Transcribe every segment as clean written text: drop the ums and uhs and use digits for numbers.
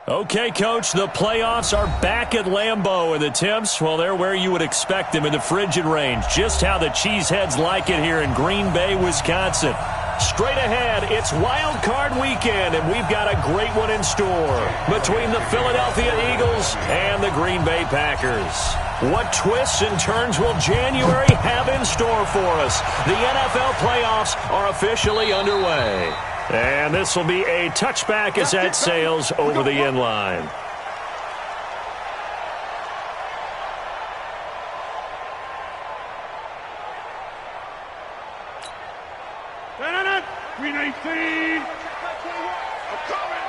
Okay, Coach, the playoffs are back at Lambeau, and the temps, well, they're where you would expect them in the frigid range. Just how the Cheeseheads like it here in Green Bay, Wisconsin. Straight ahead, it's Wild Card weekend, and we've got a great one in store between the Philadelphia Eagles and the Green Bay Packers. What twists and turns will January have in store for us? The NFL playoffs are officially underway. And this will be a touchback as that sails over the end line. Green 18. I'm coming.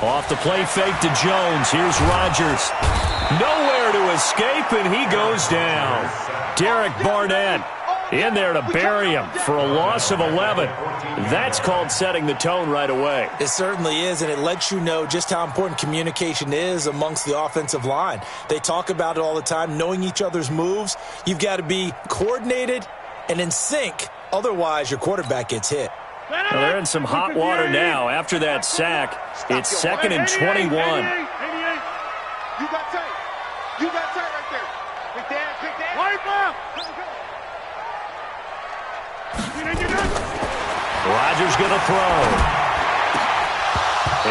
Off the play fake to Jones. Here's Rodgers. Nowhere to escape, and he goes down. Derek Barnett in there to bury him for a loss of 11. That's called setting the tone right away. It certainly is, and it lets you know just how important communication is amongst the offensive line. They talk about it all the time, knowing each other's moves. You've got to be coordinated and in sync. Otherwise, your quarterback gets hit. Well, they're in some hot water now. After that sack, it's 2nd and 21. You got tight. Right there. Pick that. Wipe up. Rodgers going to throw.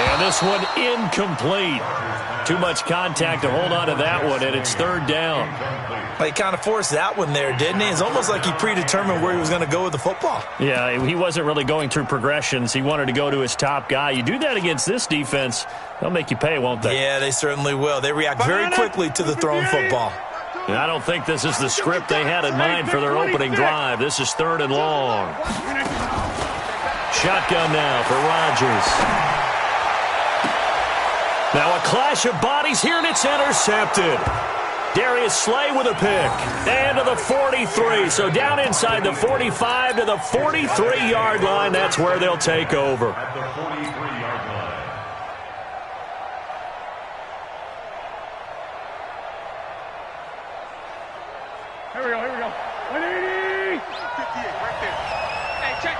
And this one incomplete. Too much contact to hold on to that one, and it's 3rd down. He kind of forced that one there, didn't he? It's almost like he predetermined where he was going to go with the football. Yeah, he wasn't really going through progressions. He wanted to go to his top guy. You do that against this defense, they'll make you pay, won't they? Yeah, they certainly will. They react very quickly to the thrown football. And I don't think this is the script they had in mind for their opening drive. This is 3rd and long. Shotgun now for Rodgers. Now a clash of bodies here, and it's intercepted. Darius Slay with a pick. And to the 43. So down inside the 45 to the 43-yard line. That's where they'll take over. At the 43-yard line. Here we go. 180. 58 right there. Hey, check.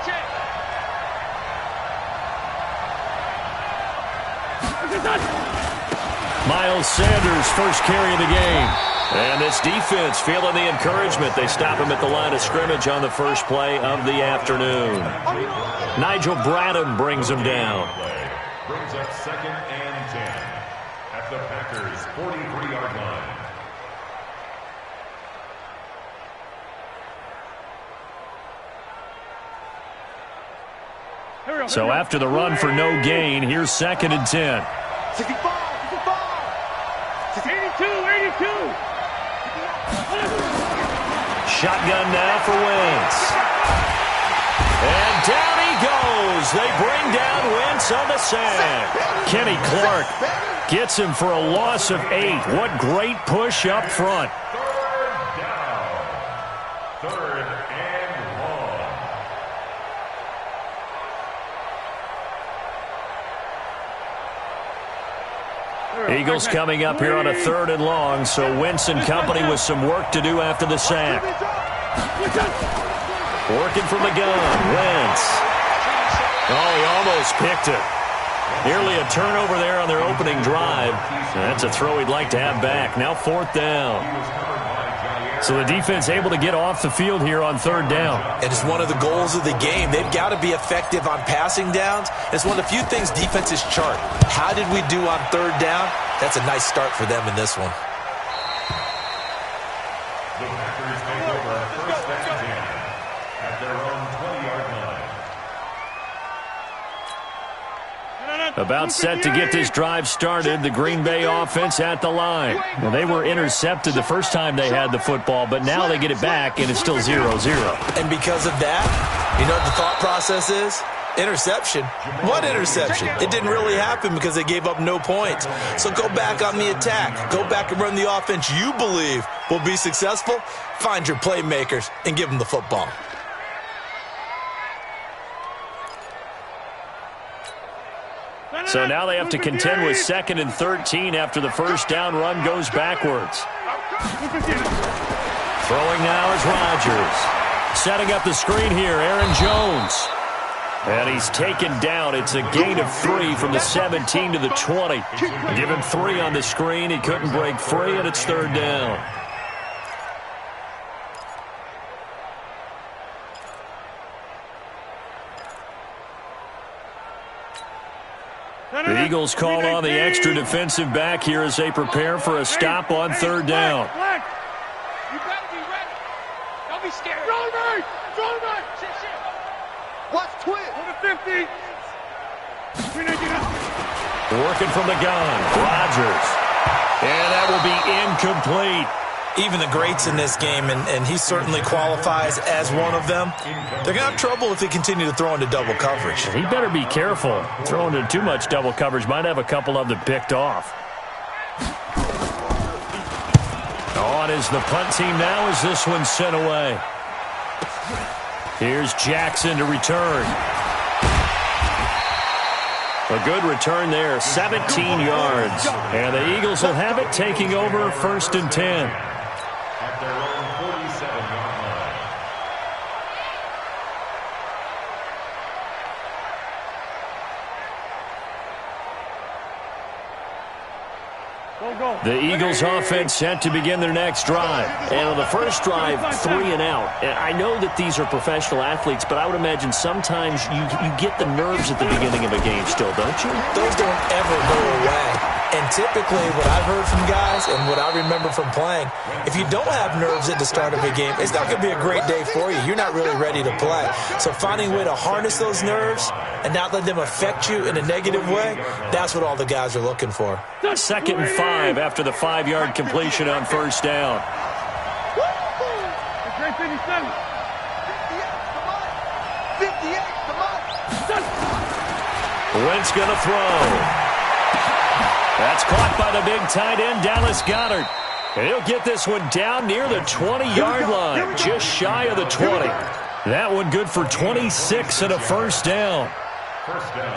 Miles Sanders, first carry of the game. And this defense feeling the encouragement. They stop him at the line of scrimmage on the first play of the afternoon. Nigel Bradham brings him down. Brings up 2nd and 10 at the Packers' 43-yard line. So after the run for no gain, here's 2nd and 10. 65. 82. Shotgun now for Wentz. And down he goes. They bring down Wentz on the sack. Kenny Clark gets him for a loss of 8. What great push up front. 3rd down. 3rd and long. Eagles coming up here on a 3rd and long, so Wentz and company with some work to do after the sack. Working from the gun, Wentz. Oh, he almost picked it. Nearly a turnover there on their opening drive. That's a throw he'd like to have back. Now 4th down. So the defense able to get off the field here on 3rd down. It is one of the goals of the game. They've got to be effective on passing downs. It's one of the few things defenses chart. How did we do on 3rd down? That's a nice start for them in this one. The Packers take over 1st and 10 at their own 20-yard line. About set to get this drive started, the Green Bay offense at the line. Well, they were intercepted the first time they had the football, but now they get it back, and it's still 0-0. And because of that, you know what the thought process is? Interception. What interception? It didn't really happen because they gave up no points. So go back on the attack. Go back and run the offense you believe will be successful. Find your playmakers and give them the football. So now they have to contend with 2nd and 13 after the first down run goes backwards. Throwing now is Rodgers. Setting up the screen here, Aaron Jones. And he's taken down. It's a gain of 3 from the 17 to the 20. Give him 3 on the screen. He couldn't break free, and it's 3rd down. The Eagles call on the extra defensive back here as they prepare for a stop on 3rd down. You better be ready. Don't be scared. Throw me! Throw me! Shit. Watch twin. On the 50. Working from the gun. Rodgers. And that will be incomplete. Even the greats in this game, and he certainly qualifies as one of them, they're going to have trouble if they continue to throw into double coverage. He better be careful. Throwing into too much double coverage might have a couple of them picked off. On is the punt team now as this one's sent away. Here's Jackson to return. A good return there, 17 yards. And the Eagles will have it taking over 1st and 10. At their own 47-yard line. The Eagles offense set to begin their next drive. And on the first drive, 3 and out. And I know that these are professional athletes, but I would imagine sometimes you get the nerves at the beginning of a game still, don't you? Those don't ever go away. And typically what I've heard from guys and what I remember from playing, if you don't have nerves at the start of a game, it's not going to be a great day for you. You're not really ready to play. So finding a way to harness those nerves and not let them affect you in a negative way, that's what all the guys are looking for. 2nd and 5 after the 5-yard completion on 1st down. Wentz going to throw. That's caught by the big tight end, Dallas Goedert. And he'll get this one down near the 20-yard line, just shy of the 20. That one good for 26 and a 1st down.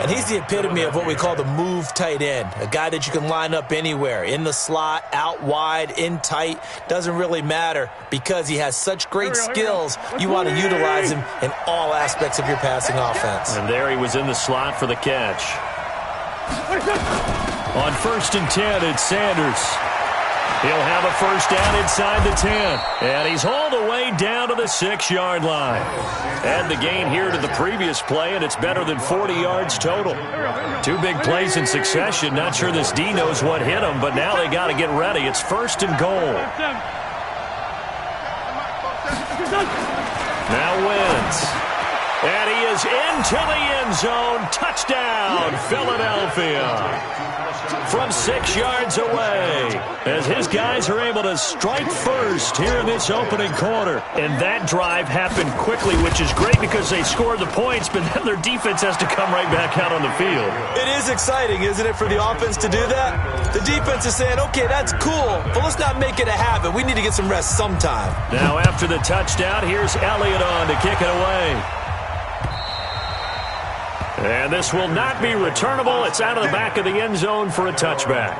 And he's the epitome of what we call the move tight end, a guy that you can line up anywhere, in the slot, out wide, in tight, doesn't really matter because he has such great skills. You want to utilize him in all aspects of your passing offense. And there he was in the slot for the catch. On 1st and 10, it's Sanders. He'll have a 1st down inside the 10. And he's hauled away down to the 6-yard line. Add the gain here to the previous play, and it's better than 40 yards total. 2 big plays in succession. Not sure this D knows what hit him, but now they got to get ready. It's 1st and goal. Now Wentz. And he is into the end zone. Touchdown, Philadelphia. From 6 yards away, as his guys are able to strike first here in this opening quarter. And that drive happened quickly, which is great because they scored the points, but then their defense has to come right back out on the field. It is exciting, isn't it, for the offense to do that? The defense is saying, okay, that's cool, but let's not make it a habit. We need to get some rest sometime. Now after the touchdown, here's Elliott on to kick it away. And this will not be returnable. It's out of the back of the end zone for a touchback.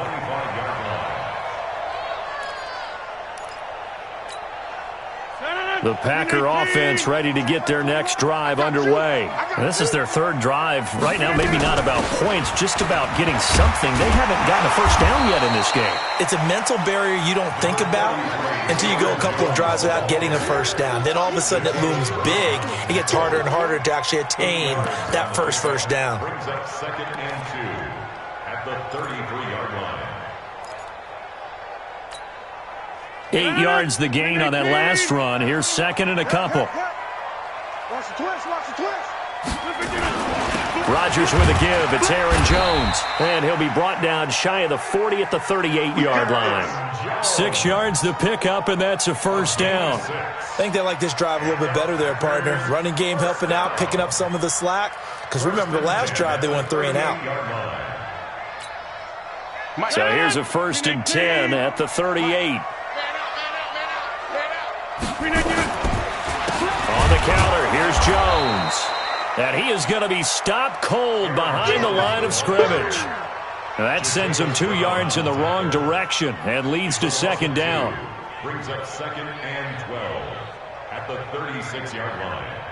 The Packer offense ready to get their next drive underway. And this is their 3rd drive. Right now, maybe not about points, just about getting something. They haven't gotten a 1st down yet in this game. It's a mental barrier you don't think about until you go a couple of drives without getting a 1st down. Then all of a sudden it looms big. It gets harder and harder to actually attain that first down. Brings up 2nd and 2 at the 33-yard line. 8 yards the gain on that last run. Here's 2nd and a couple. Watch the twist, watch the twist. Rodgers with a give. It's Aaron Jones. And he'll be brought down shy of the 40 at the 38-yard line. 6 yards the pickup, and that's a 1st down. I think they like this drive a little bit better there, partner. Running game helping out, picking up some of the slack. Because remember, the last drive they went 3 and out. So here's a 1st and 10 at the 38. On the counter, here's Jones. And he is going to be stopped cold behind the line of scrimmage. That sends him 2 yards in the wrong direction and leads to 2nd down. Brings up 2nd and 12 at the 36-yard line.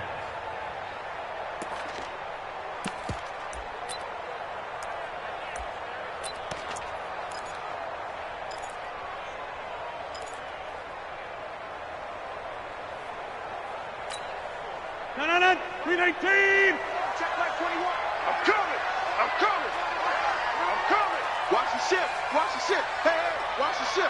No. 319. Check back 21. I'm coming. Watch the ship. Hey, watch the ship.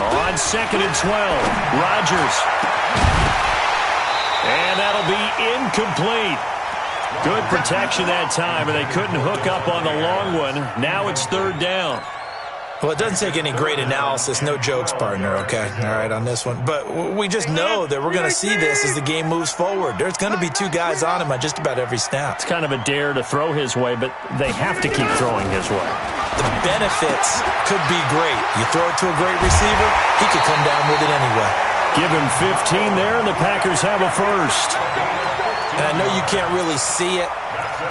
On 2nd and 12, Rodgers. And that'll be incomplete. Good protection that time, and they couldn't hook up on the long one. Now it's 3rd down. Well, it doesn't take any great analysis. No jokes, partner, okay? All right, on this one. But we just know that we're going to see this as the game moves forward. There's going to be 2 guys on him on just about every snap. It's kind of a dare to throw his way, but they have to keep throwing his way. The benefits could be great. You throw it to a great receiver, he could come down with it anyway. Give him 15 there, and the Packers have a first. And I know you can't really see it,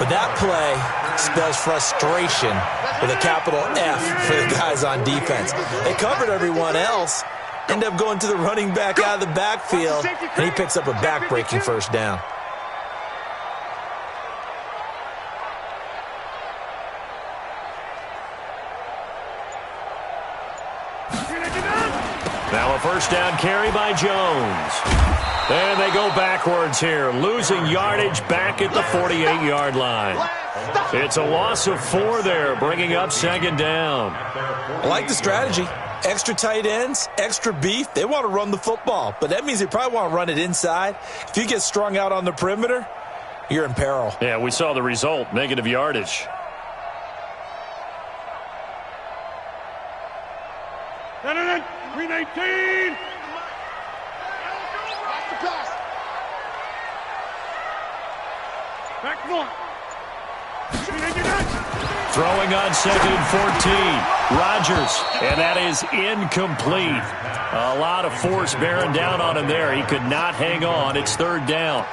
but that play spells frustration with a capital F for the guys on defense. They covered everyone else, end up going to the running back out of the backfield, and he picks up a back-breaking first down. Now a first down carry by Jones. And they go backwards here, losing yardage back at the 48-yard line. It's a loss of 4 there, bringing up 2nd down. I like the strategy. Extra tight ends, extra beef. They want to run the football, but that means they probably want to run it inside. If you get strung out on the perimeter, you're in peril. Yeah, we saw the result, negative yardage. No. 319. Back one. Throwing on 2nd and 14. Rodgers, and that is incomplete. A lot of force bearing down on him there. He could not hang on. It's 3rd down.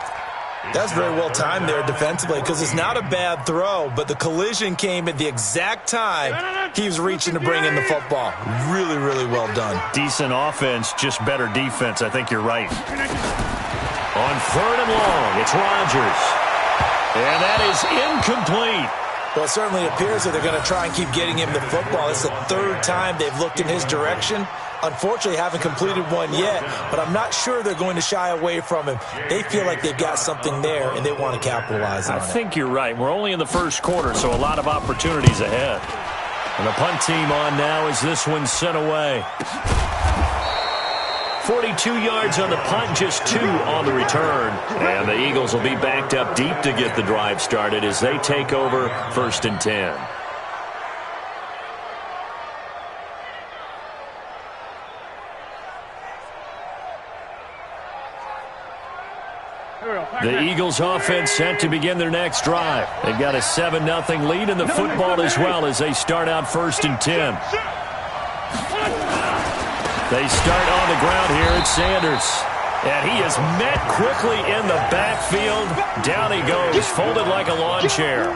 That's very well timed there defensively because it's not a bad throw, but the collision came at the exact time he was reaching to bring in the football. Really, really well done. Decent offense, just better defense. I think you're right. On 3rd and long, it's Rodgers. And that is incomplete. Well, it certainly appears that they're going to try and keep getting him the football. It's the 3rd time they've looked in his direction. Unfortunately, haven't completed one yet, but I'm not sure they're going to shy away from him. They feel like they've got something there, and they want to capitalize on it. I think you're right. We're only in the 1st quarter, so a lot of opportunities ahead. And the punt team on now as this one's sent away. 42 yards on the punt, just 2 on the return. And the Eagles will be backed up deep to get the drive started as they take over 1st and 10. The Eagles offense set to begin their next drive. They've got a 7-0 lead in the football as well as they start out 1st and 10. They start on the ground here at Sanders. And he is met quickly in the backfield. Down he goes, folded like a lawn chair.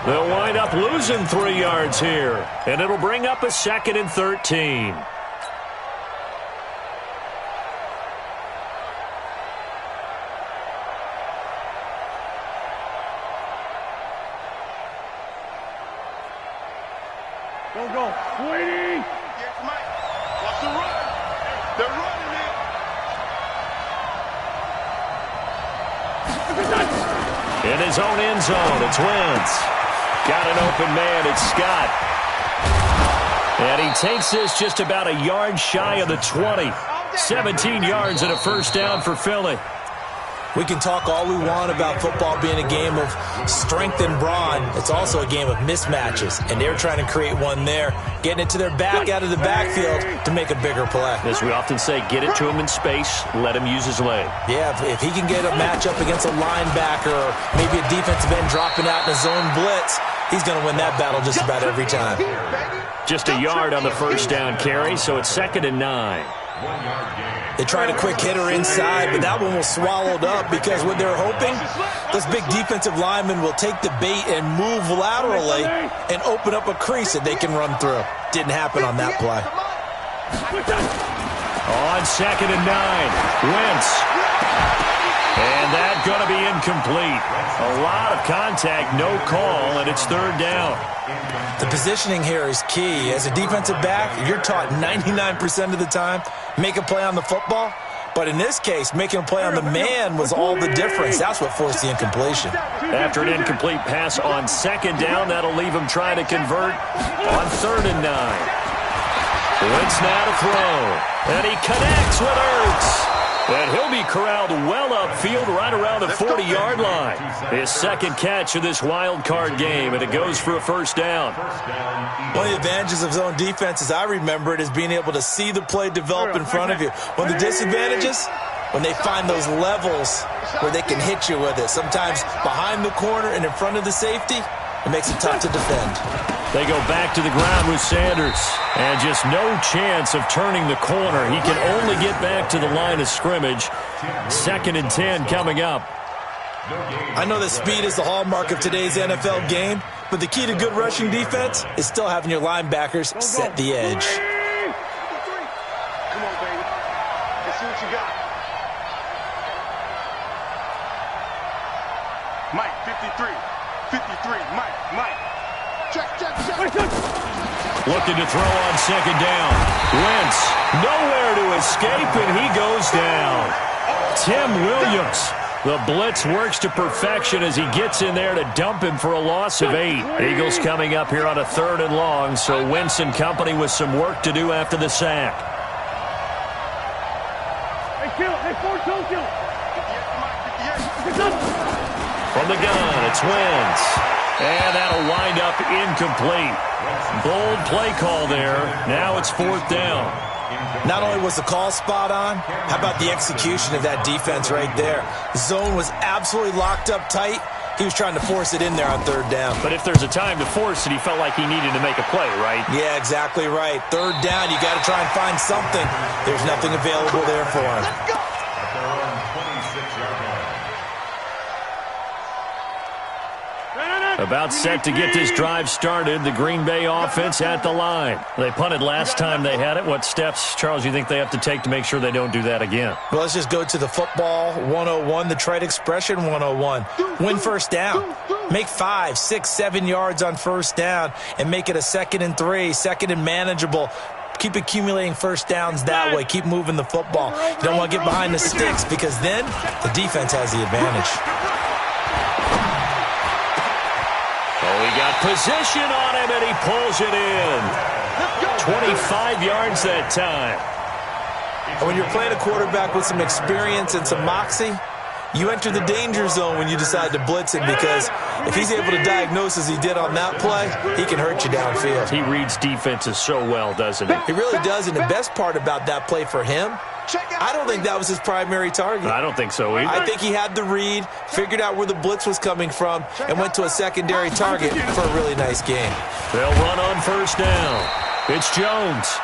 They'll wind up losing 3 yards here. And it'll bring up a 2nd and 13. Don't go. Waiting. Yes, Mike. Watch the run. They're running it. In his own end zone, it's Wentz. Got an open man, it's Scott. And he takes this just about a yard shy of the 20. 17 yards and a first down for Philly. We can talk all we want about football being a game of strength and brawn. It's also a game of mismatches, and they're trying to create one there, getting it to their back out of the backfield to make a bigger play. As we often say, get it to him in space, let him use his leg. Yeah, if he can get a matchup against a linebacker or maybe a defensive end dropping out in a zone blitz, he's going to win that battle just about every time. Just a yard on the first down carry, so it's 2nd and 9. They tried a quick hitter inside, but that one was swallowed up because what they're hoping, those big defensive linemen will take the bait and move laterally and open up a crease that they can run through. Didn't happen on that play. On 2nd and 9, Wentz. And that's going to be incomplete. A lot of contact, no call, and it's 3rd down. The positioning here is key. As a defensive back, you're taught 99% of the time, make a play on the football. But in this case, making a play on the man was all the difference. That's what forced the incompletion. After an incomplete pass on 2nd down, that'll leave him trying to convert on 3rd and 9. Wentz now to throw. And he connects with Ertz. And he'll be corralled well upfield right around the 40-yard line. His 2nd catch of this wild card game, and it goes for a 1st down. One of the advantages of zone defense, as I remember it, is being able to see the play develop in front of you. One of the disadvantages, when they find those levels where they can hit you with it. Sometimes behind the corner and in front of the safety, it makes it tough to defend. They go back to the ground with Sanders. And just no chance of turning the corner. He can only get back to the line of scrimmage. 2nd and 10 coming up. I know that speed is the hallmark of today's NFL game, but the key to good rushing defense is still having your linebackers set the edge. Come on, baby. Let's see what you got. Mike, 53. 53. Mike. Check. Looking to throw on 2nd down. Wentz, nowhere to escape, and he goes down. Tim Williams. The blitz works to perfection as he gets in there to dump him for a loss of 8. Eagles coming up here on a 3rd and long, so Wentz and company with some work to do after the sack. From the gun, it's Wentz. And that'll wind up incomplete. Bold play call there. Now it's 4th down. Not only was the call spot on, how about the execution of that defense right there? The zone was absolutely locked up tight. He was trying to force it in there on 3rd down. But if there's a time to force it, he felt like he needed to make a play, right? Yeah, exactly right. 3rd down, you got to try and find something. There's nothing available there for him. About set to get this drive started. The Green Bay offense at the line. They punted last time they had it. What steps, Charles, you think they have to take to make sure they don't do that again? Well, let's just go to the football 101, the trade expression 101. Win 1st down. Make 5, 6, 7 yards on 1st down and make it a 2nd and 3, 2nd and manageable. Keep accumulating 1st downs that way. Keep moving the football. You don't want to get behind the sticks because then the defense has the advantage. Oh, he got position on him, and he pulls it in. 25 yards that time. And when you're playing a quarterback with some experience and some moxie, you enter the danger zone when you decide to blitz him because if he's able to diagnose as he did on that play, he can hurt you downfield. He reads defenses so well, doesn't he? He really does, and the best part about that play for him, I don't think that was his primary target. I don't think so either. I think he had the read, figured out where the blitz was coming from, and went to a secondary target for a really nice game. They'll run on 1st down. It's Jones.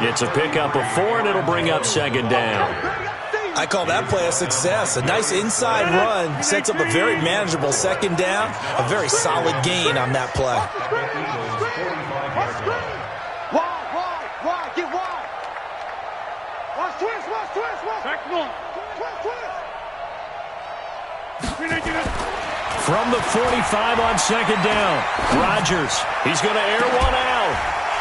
It's a pickup of 4, and it'll bring up 2nd down. I call that play a success. A nice inside run sets up a very manageable 2nd down, a very solid gain on that play. Wide, get wide. Watch twist. Back one. From the 45 on 2nd down, Rodgers. He's going to air one out.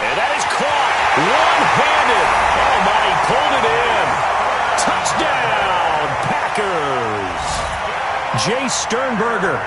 And that is caught. One-handed. Oh, my, he pulled it in. Touchdown, Packers. Jay Sternberger,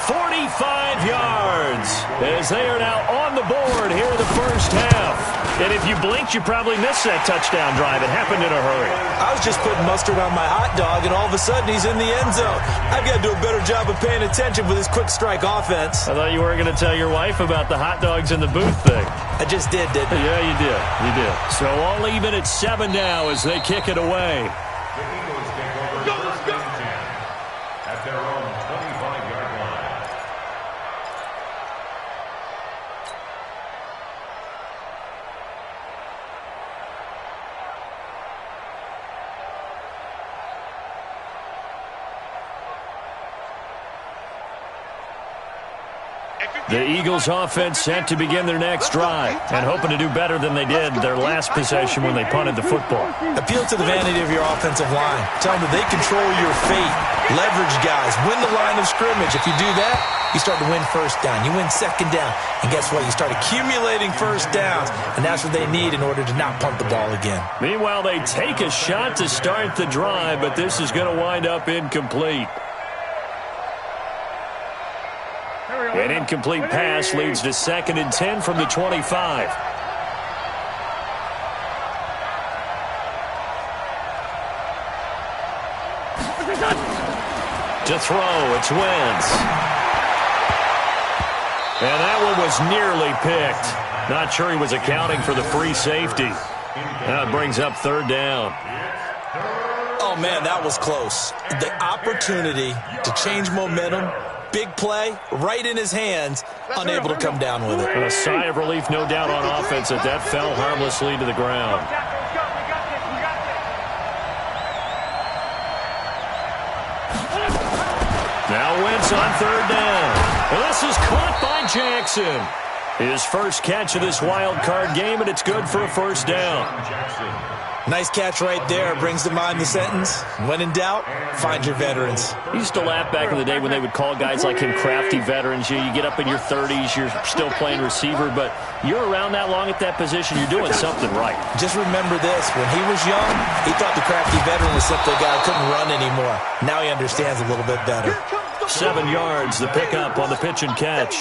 45 yards, as they are now on the board here in the 1st half. And if you blinked, you probably missed that touchdown drive. It happened in a hurry. I was just putting mustard on my hot dog, and all of a sudden he's in the end zone. I've got to do a better job of paying attention with this quick strike offense. I thought you weren't going to tell your wife about the hot dogs in the booth thing. I just did, didn't I? Yeah, you did. You did. So all even at 7 now as they kick it away. The Eagles take over 1st and 10 at their own 25-yard line. The Eagles offense set to begin their next drive and hoping to do better than they did their last possession when they punted the football. Appeal to the vanity of your offensive line. Tell them that they control your fate. Leverage guys. Win the line of scrimmage. If you do that, you start to win first down. You win second down. And guess what? You start accumulating first downs. And that's what they need in order to not punt the ball again. Meanwhile, they take a shot to start the drive, but this is going to wind up incomplete. An incomplete pass leads to 2nd and 10 from the 25. To throw, it's Wentz. And that one was nearly picked. Not sure he was accounting for the free safety. That brings up 3rd down. Oh, man, that was close. The opportunity to change momentum. Big play, right in his hands, unable to come down with it. And a sigh of relief, no doubt, on offense that that fell harmlessly to the ground. Now Wentz on 3rd down. And this is caught by Jackson. His first catch of this wild card game, and it's good for a 1st down. Nice catch right there. Brings to mind the sentence, when in doubt, find your veterans. I used to laugh back in the day when they would call guys like him crafty veterans. You get up in your 30s, you're still playing receiver, but you're around that long at that position, you're doing something right. Just remember this. When he was young, he thought the crafty veteran was simply a guy who couldn't run anymore. Now he understands a little bit better. 7 yards, the pickup on the pitch and catch.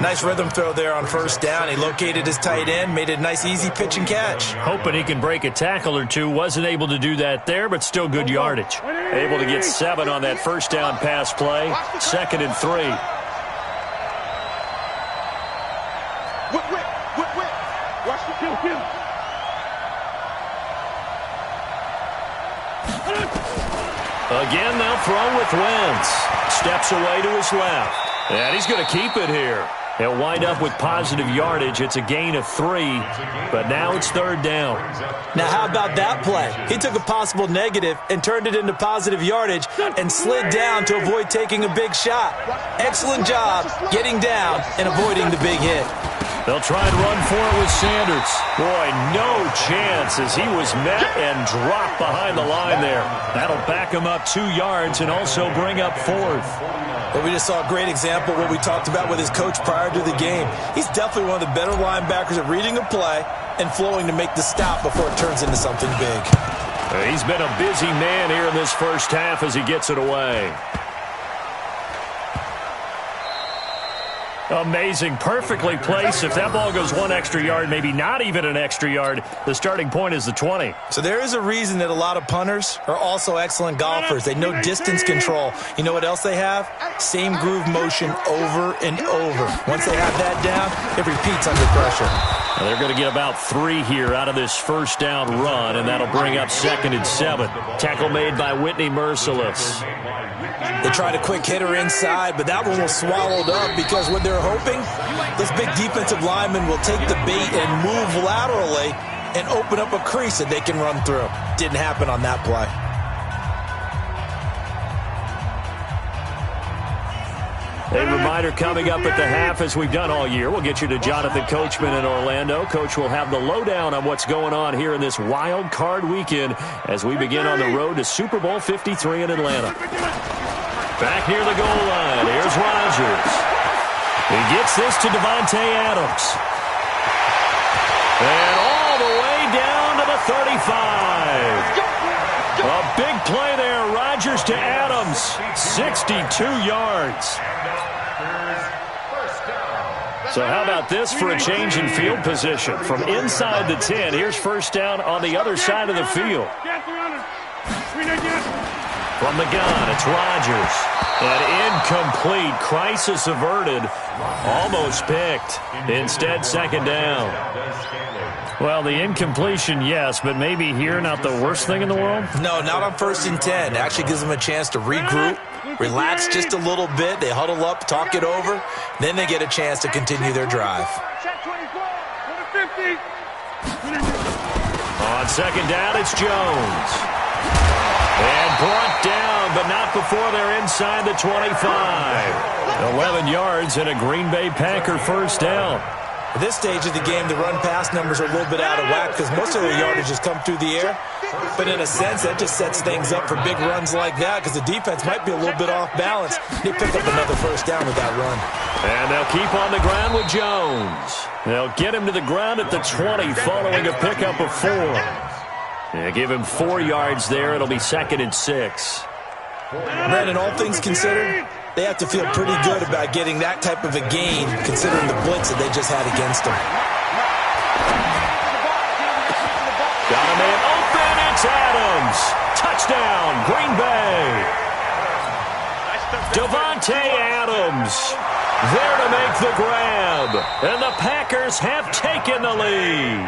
Nice rhythm throw there on 1st down. He located his tight end, made it a nice, easy pitch and catch. Hoping he can break a tackle or two. Wasn't able to do that there, but still good yardage. Able to get 7 on that 1st down pass play. 2nd and 3. Watch the kill. Again, they'll throw with Wentz. Steps away to his left. And he's going to keep it here. He'll wind up with positive yardage. It's a gain of 3, but now it's 3rd down. Now, how about that play? He took a possible negative and turned it into positive yardage and slid down to avoid taking a big shot. Excellent job getting down and avoiding the big hit. They'll try and run for it with Sanders. Boy, no chance as he was met and dropped behind the line there. That'll back him up 2 yards and also bring up 4th. Well, we just saw a great example of what we talked about with his coach prior to the game. He's definitely one of the better linebackers at reading a play and flowing to make the stop before it turns into something big. He's been a busy man here in this first half as he gets it away. Amazing. Perfectly placed. If that ball goes 1 extra yard, maybe not even an extra yard, the starting point is the 20. So there is a reason that a lot of punters are also excellent golfers. They know distance control. You know what else they have? Same groove motion over and over. Once they have that down, it repeats under pressure. Now they're going to get about 3 here out of this 1st down run, and that'll bring up 2nd and 7. Tackle made by Whitney Merciless. They tried a quick hitter inside, but that one was swallowed up because what they're hoping, this big defensive lineman will take the bait and move laterally and open up a crease that they can run through. Didn't happen on that play. A reminder coming up at the half, as we've done all year. We'll get you to Jonathan Coachman in Orlando. Coach will have the lowdown on what's going on here in this wild card weekend as we begin on the road to Super Bowl 53 in Atlanta. Back near the goal line. Here's Rodgers. He gets this to Devontae Adams. And all the way down to the 35. A big play there. Rodgers to Adams. 62 yards. So how about this for a change in field position? From inside the 10, here's 1st down on the other side of the field. From the gun, it's Rodgers. And incomplete. Crisis averted. Almost picked. Instead, 2nd down. Well, the incompletion, yes, but maybe here not the worst thing in the world? No, not on 1st and 10. It actually gives them a chance to regroup, relax just a little bit. They huddle up, talk it over. Then they get a chance to continue their drive. On 2nd down, it's Jones. And brought down, but not before they're inside the 25. 11 yards and a Green Bay Packer first down. At this stage of the game, the run-pass numbers are a little bit out of whack because most of the yardage has come through the air. But in a sense, that just sets things up for big runs like that because the defense might be a little bit off balance. They pick up another first down with that run. And they'll keep on the ground with Jones. They'll get him to the ground at the 20 following a pickup of 4. They give him 4 yards there. It'll be 2nd and 6. Brandon, all things considered, they have to feel pretty good about getting that type of a gain considering the blitz that they just had against them. Got a man open. It's Adams. Touchdown, Green Bay. Davante Adams there to make the grab. And the Packers have taken the lead.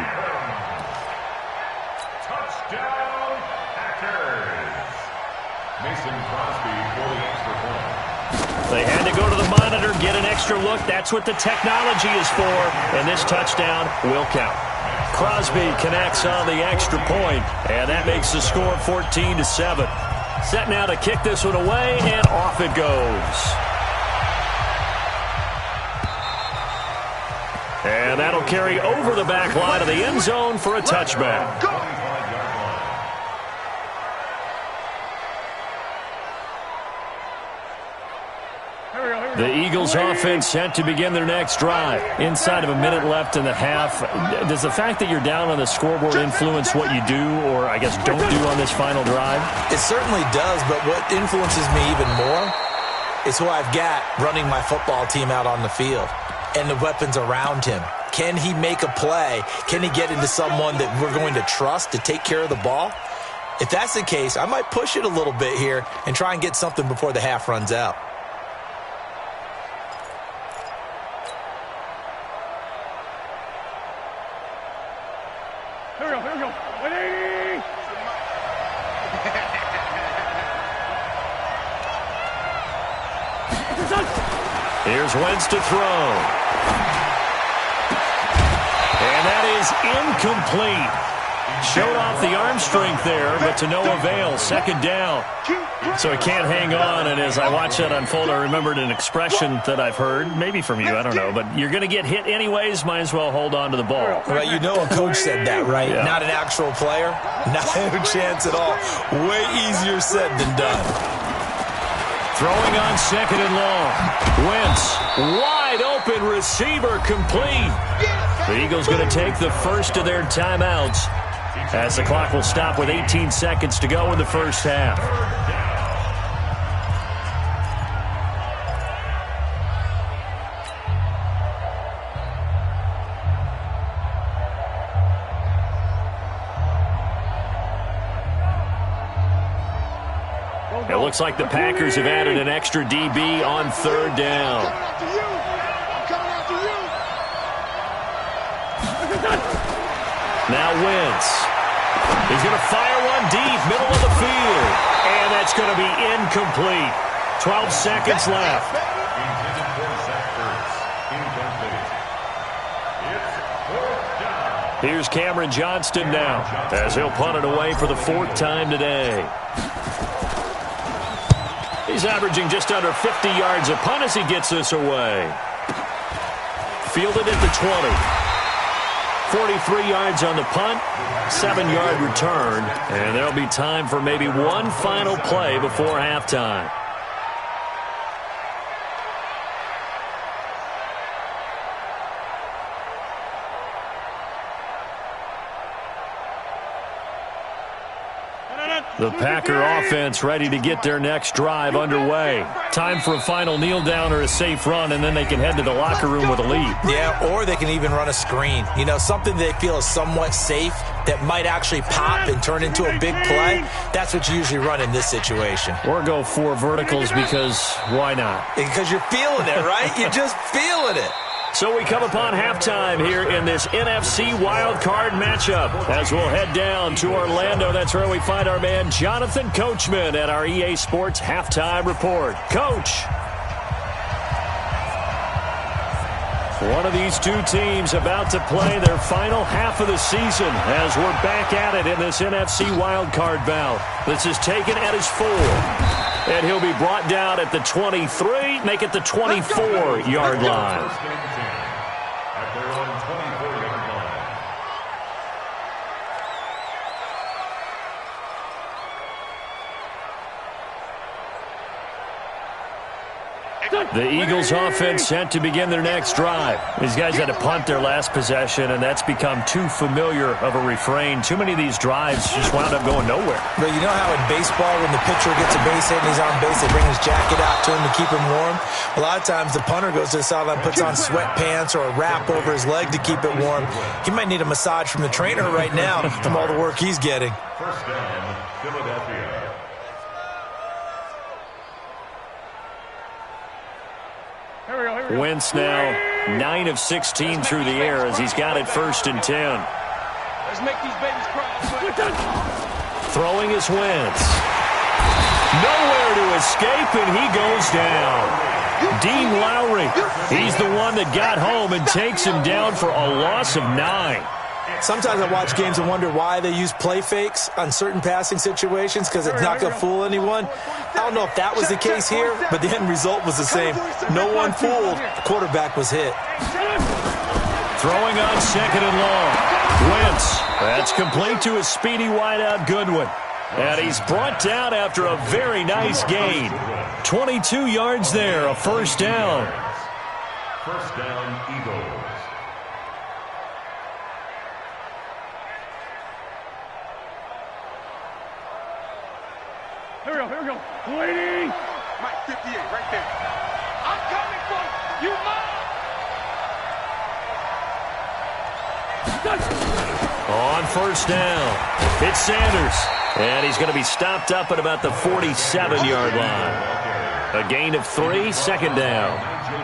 Touchdown, Packers. Mason Crosby for the extra point. They had to go to the monitor, get an extra look. That's what the technology is for. And this touchdown will count. Crosby connects on the extra point, and that makes the score 14-7. Set now to kick this one away, and off it goes. And that'll carry over the back line of the end zone for a touchback. The Eagles offense set to begin their next drive. Inside of a minute left in the half. Does the fact that you're down on the scoreboard influence what you do, or I guess don't do on this final drive? It certainly does, but what influences me even more is who I've got running my football team out on the field and the weapons around him. Can he make a play? Can he get into someone that we're going to trust to take care of the ball? If that's the case, I might push it a little bit here and try and get something before the half runs out. Here we go. 180. Here's Wentz to throw. And that is incomplete. Showed off the arm strength there, but to no avail. 2nd down. So he can't hang on, and as I watch that unfold, I remembered an expression that I've heard, maybe from you, I don't know, but you're going to get hit anyways, might as well hold on to the ball. Right, you know a coach said that, right? Yeah. Not an actual player. Not a chance at all. Way easier said than done. Throwing on 2nd and long. Wentz, wide open receiver, complete. The Eagles going to take the first of their timeouts as the clock will stop with 18 seconds to go in the first half. It looks like the Packers have added an extra DB on 3rd down. Now Wentz. He's going to fire one deep, middle of the field. And that's going to be incomplete. 12 seconds left. Intended for Zach Ertz. Incomplete. It's 4th down. Here's Cameron Johnston now as he'll punt it away for the 4th time today. He's averaging just under 50 yards a punt as he gets this away. Fielded at the 20. 43 yards on the punt, 7-yard return, and there'll be time for maybe one final play before halftime. The Packer offense ready to get their next drive underway. Time for a final kneel down or a safe run, and then they can head to the locker room with a lead. Yeah, or they can even run a screen. You know, something they feel is somewhat safe that might actually pop and turn into a big play. That's what you usually run in this situation. Or go 4 verticals because why not? Because you're feeling it, right? You're just feeling it. So we come upon halftime here in this NFC Wildcard matchup as we'll head down to Orlando. That's where we find our man Jonathan Coachman at our EA Sports Halftime Report. Coach. One of these two teams about to play their final half of the season as we're back at it in this NFC Wildcard bout. This is taken at his 4. And he'll be brought down at the 23, make it the 24-yard line. At their own 24-yard line. The Eagles offense set to begin their next drive. These guys had to punt their last possession, and that's become too familiar of a refrain. Too many of these drives just wound up going nowhere. But you know how in baseball, when the pitcher gets a base hit and he's on base, they bring his jacket out to him to keep him warm? A lot of times the punter goes to the sideline, puts on sweatpants or a wrap over his leg to keep it warm. He might need a massage from the trainer right now from all the work he's getting. First down, Philadelphia. Wentz now 9 of 16 through the air as he's got it 1st and 10. Let's make these babies cry. Throwing is Wentz. Nowhere to escape, and he goes down. Dean Lowry, he's the one that got home and takes him down for a loss of 9. Sometimes I watch games and wonder why they use play fakes on certain passing situations because it's not going to fool anyone. I don't know if that was the case here, but the end result was the same. No one fooled. The quarterback was hit. Throwing on 2nd and long. Wentz. That's complete to a speedy wideout Goodwin. And he's brought down after a very nice gain. 22 yards there, a 1st down. First down, Eagles. Here we go. Waiting. Mike, 58, right there. I'm coming for you, On 1st down, it's Sanders. And he's going to be stopped up at about the 47-yard line. A gain of 3, 2nd down.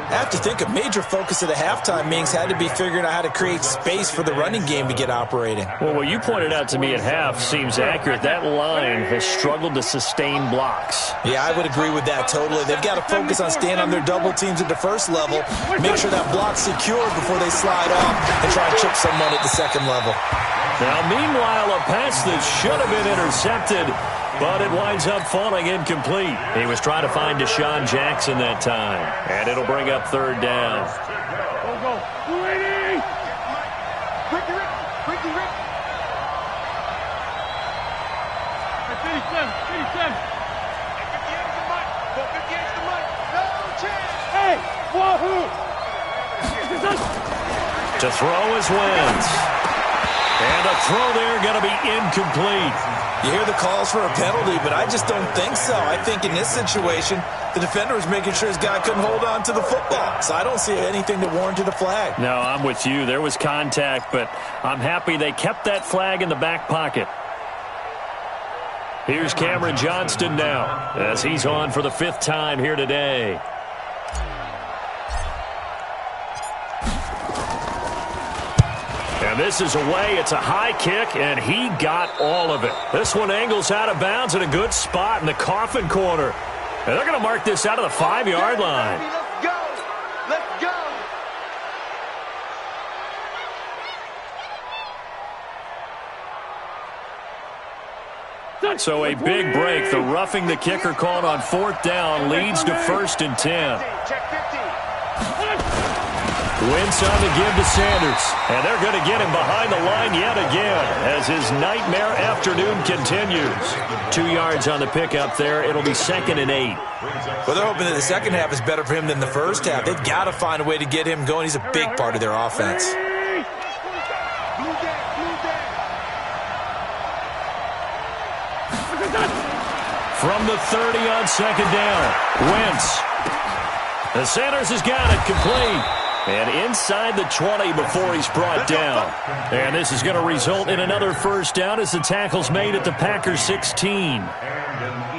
I have to think a major focus of the halftime meetings had to be figuring out how to create space for the running game to get operating. Well, what you pointed out to me at half seems accurate. That line has struggled to sustain blocks. Yeah, I would agree with that totally. They've got to focus on staying on their double teams at the first level, make sure that block's secure before they slide off and try and chip someone at the 2nd level. Now, meanwhile, a pass that should have been intercepted, but it winds up falling incomplete. He was trying to find Deshaun Jackson that time, and it'll bring up 3rd down. Go. Waiting. Ricky. 57. 58's the money. 58's the money. No chance. Hey, wahoo. To throw is Wentz. And a throw there going to be incomplete. You hear the calls for a penalty, but I just don't think so. I think in this situation, the defender was making sure his guy couldn't hold on to the football. So I don't see anything that warranted a flag. No, I'm with you. There was contact, but I'm happy they kept that flag in the back pocket. Here's Cameron Johnston now as he's on for the 5th time here today. And this is away. It's a high kick, and he got all of it. This one angles out of bounds in a good spot in the coffin corner. And they're going to mark this out of the 5-yard line. Let's go. Let's go. So a big break. The roughing the kicker called on 4th down leads to 1st and 10. Check 50. Wentz on the give to Sanders. And they're going to get him behind the line yet again as his nightmare afternoon continues. 2 yards on the pickup there. It'll be 2nd and 8. Well, they're hoping that the second half is better for him than the first half. They've got to find a way to get him going. He's a big part of their offense. From the 30 on 2nd down, Wentz. The Sanders has got it complete. And inside the 20 before he's brought down. And this is going to result in another 1st down as the tackle's made at the Packers 16.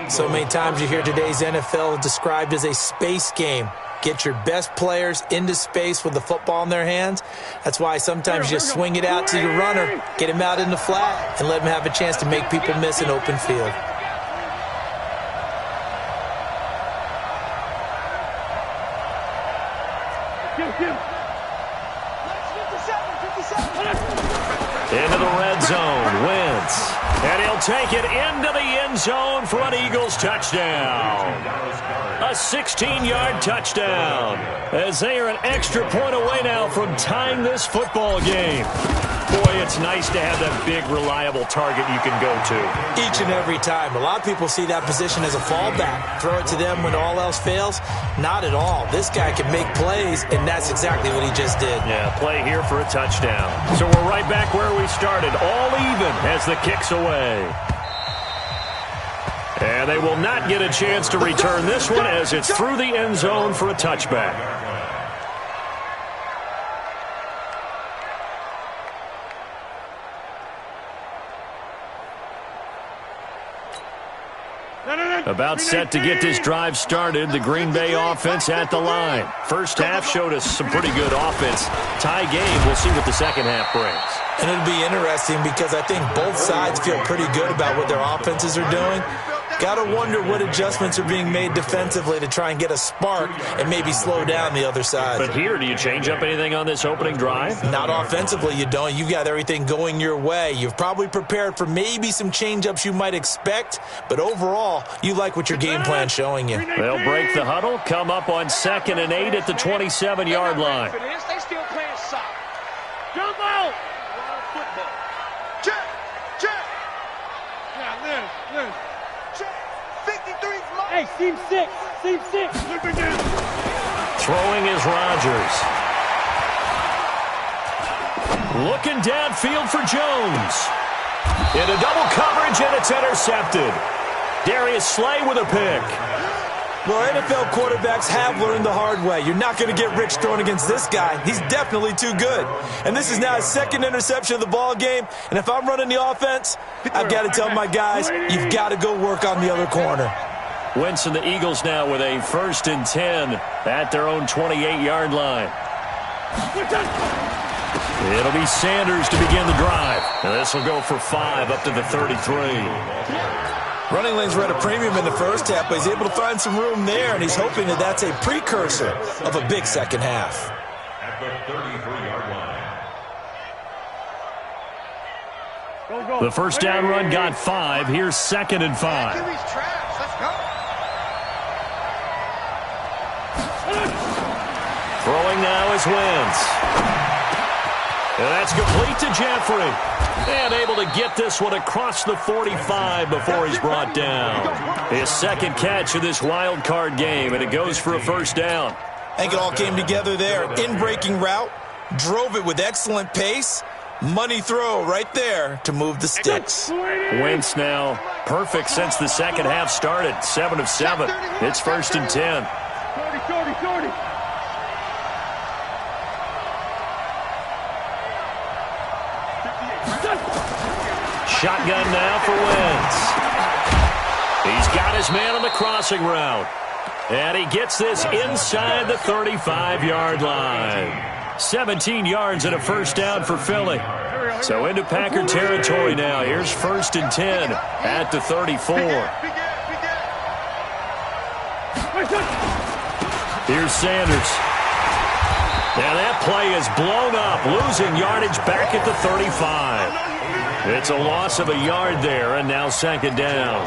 So many times you hear today's NFL described as a space game. Get your best players into space with the football in their hands. That's why sometimes you swing it out to your runner, get him out in the flat, and let him have a chance to make people miss an open field. will take it into the end zone for an Eagles touchdown. A 16-yard touchdown, as they are an extra point away now from tying this football game. Boy, it's nice to have that big, reliable target you can go to. Each and every time. A lot of people see that position as a fallback. Throw it to them when all else fails. Not at all. This guy can make plays, and that's exactly what he just did. Yeah, play here for a touchdown. So we're right back where we started, all even as the kick's away. And they will not get a chance to return this one as it's through the end zone for a touchback. About set to get this drive started, the Green Bay offense at the line. First half showed us some pretty good offense. Tie game, we'll see what the second half brings. And it'll be interesting because I think both sides feel pretty good about what their offenses are doing. Got to wonder what adjustments are being made defensively to try and get a spark and maybe slow down the other side. But here, do you change up anything on this opening drive? Not offensively, you don't. You've got everything going your way. You've probably prepared for maybe some change-ups you might expect, but overall, you like what your game plan's showing you. They'll break the huddle, come up on 2nd and 8 at the 27-yard line. They still playing soft. Jump out! Football. Check! Check! Yeah, Liz. Check! 53's low. Hey, seam 6. Seam 6. Look again. Throwing is Rodgers. Looking downfield for Jones. Into double coverage, and it's intercepted. Darius Slay with a pick. Well, NFL quarterbacks have learned the hard way. You're not going to get rich throwing against this guy. He's definitely too good. And this is now his second interception of the ball game. And if I'm running the offense, I've got to tell my guys, you've got to go work on the other corner. Wentz and the Eagles now with a 1st and 10 at their own 28-yard line. It'll be Sanders to begin the drive. And this will go for 5 up to the 33. Running lanes were at a premium in the first half, but he's able to find some room there, and he's hoping that that's a precursor of a big second half. At the 33-yard line. The first down run got 5. Here's 2nd and 5. Throwing now is Wentz. And that's complete to Jeffrey. And able to get this one across the 45 before he's brought down. His second catch of this wild card game, and it goes for a first down. I think it all came together there. In-breaking route, drove it with excellent pace. Money throw right there to move the sticks. Wentz now perfect since the second half started. 7 of 7. It's 1st and 10. 30. Shotgun now for Wentz. He's got his man on the crossing route. And he gets this inside the 35-yard line. 17 yards and a first down for Philly. So into Packer territory now. Here's 1st and 10 at the 34. Here's Sanders. Now that play is blown up, losing yardage back at the 35. It's a loss of a yard there, and now 2nd down.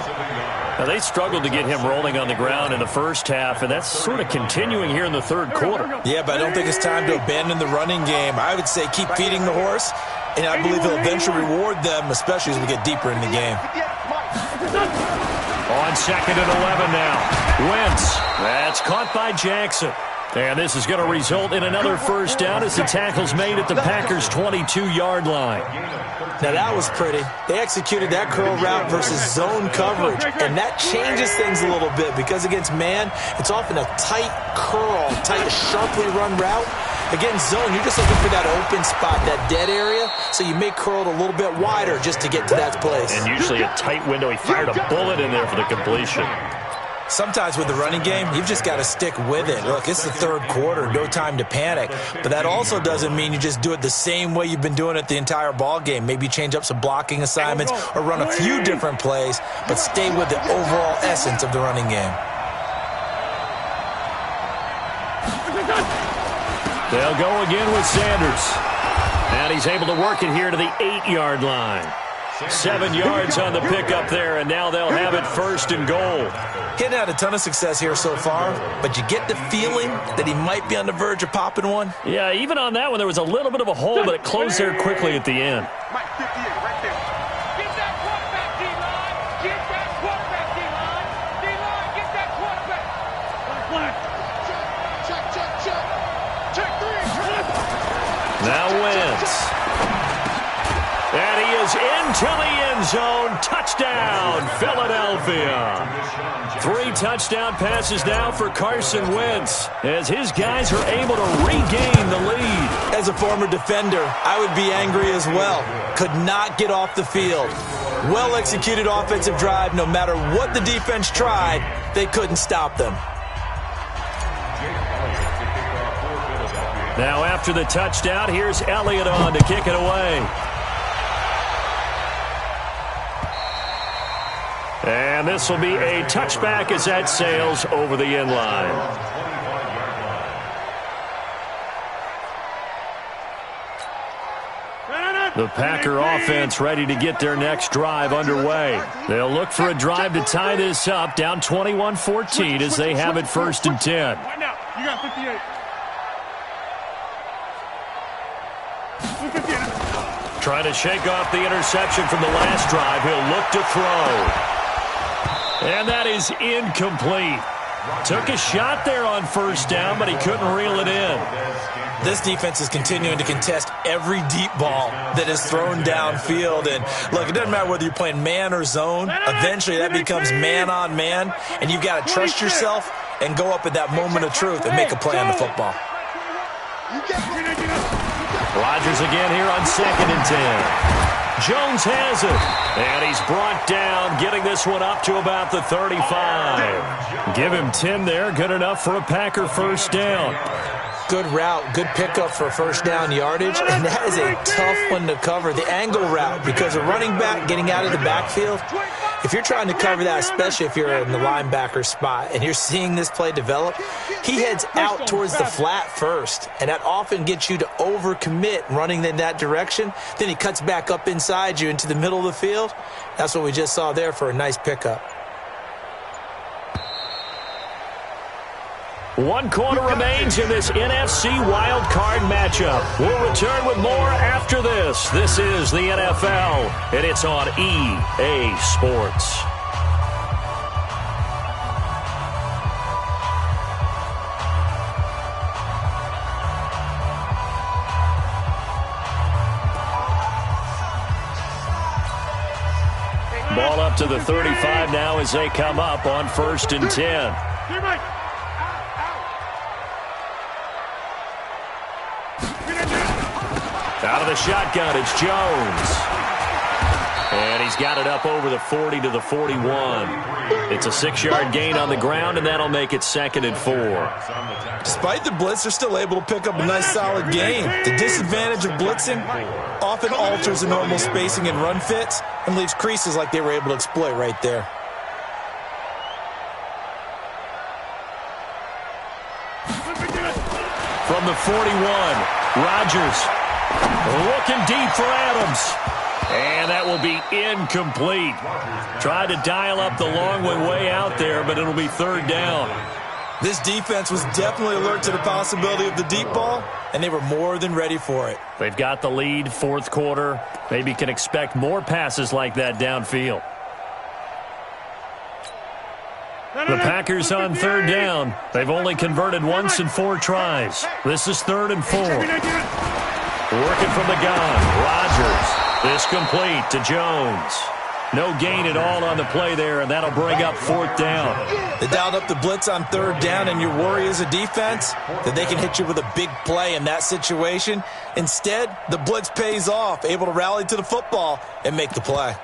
Now, they struggled to get him rolling on the ground in the first half, and that's sort of continuing here in the third quarter. Yeah, but I don't think it's time to abandon the running game. I would say keep feeding the horse, and I believe he'll eventually reward them, especially as we get deeper in the game. On 2nd and 11 now. Wentz. That's caught by Jackson. And this is going to result in another first down as the tackle's made at the Packers' 22-yard line. Now that was pretty. They executed that curl route versus zone coverage, and that changes things a little bit because against man, it's often a tight curl, tight, sharply run route. Against zone, you're just looking for that open spot, that dead area, so you may curl it a little bit wider just to get to that place. And usually a tight window. He fired a bullet in there for the completion. Sometimes with the running game, you've just got to stick with it. Look, it's the third quarter, no time to panic. But that also doesn't mean you just do it the same way you've been doing it the entire ball game. Maybe change up some blocking assignments or run a few different plays, but stay with the overall essence of the running game. They'll go again with Sanders. And he's able to work it here to the 8-yard line. 7 yards on the pickup there, and now they'll have it 1st and goal. He hadn't had a ton of success here so far, but you get the feeling that he might be on the verge of popping one. Yeah, even on that one, there was a little bit of a hole, but it closed there quickly at the end. Mike 58 right there. Get that quarterback, D-line. Get that quarterback, D-line. D-line, get that quarterback. Check, check, check. Check 3. Now Wentz. And he is into the end zone. Touchdown, Philadelphia. 3 touchdown passes now for Carson Wentz as his guys are able to regain the lead. As a former defender, I would be angry as well. Could not get off the field. Well-executed offensive drive. No matter what the defense tried, they couldn't stop them. Now after the touchdown, here's Elliott on to kick it away. And this will be a touchback as that sails over the end line. The Packer offense ready to get their next drive underway. They'll look for a drive to tie this up, down 21-14 as they have it 1st and 10. Right now, you got 58. 58. Trying to shake off the interception from the last drive. He'll look to throw. And that is incomplete. Took a shot there on 1st down, but he couldn't reel it in. This defense is continuing to contest every deep ball that is thrown downfield. And, look, it doesn't matter whether you're playing man or zone. Eventually, that becomes man-on-man, and you've got to trust yourself and go up at that moment of truth and make a play on the football. Rodgers again here on 2nd and 10. Jones has it, and he's brought down, getting this one up to about the 35. Give him 10 there, good enough for a Packer 1st down. Good route, good pickup for 1st down yardage, and that is a tough one to cover. The angle route, because a running back getting out of the backfield, if you're trying to cover that, especially if you're in the linebacker spot and you're seeing this play develop, he heads out towards the flat first, and that often gets you to overcommit running in that direction. Then he cuts back up inside you into the middle of the field. That's what we just saw there for a nice pickup. 1 quarter remains in this NFC Wildcard matchup. We'll return with more after this. This is the NFL, and it's on EA Sports. Ball up to the 35 now as they come up on 1st and 10. Out of the shotgun, it's Jones. And he's got it up over the 40 to the 41. It's a 6-yard gain on the ground, and that'll make it 2nd and 4. Despite the blitz, they're still able to pick up a nice solid gain. The disadvantage of blitzing often alters the normal spacing and run fits and leaves creases like they were able to exploit right there. From the 41, Rodgers looking deep for Adams. And that will be incomplete. Tried to dial up the long one way out there, but it'll be 3rd down. This defense was definitely alert to the possibility of the deep ball, and they were more than ready for it. They've got the lead, 4th quarter. Maybe can expect more passes like that downfield. The Packers on 3rd down. They've only converted once in 4 tries. This is 3rd and 4. Working from the gun, Rodgers. This complete to Jones. No gain at all on the play there, and that'll bring up 4th down. They dialed up the blitz on 3rd down, and your worry as a defense that they can hit you with a big play in that situation. Instead, the blitz pays off, able to rally to the football and make the play.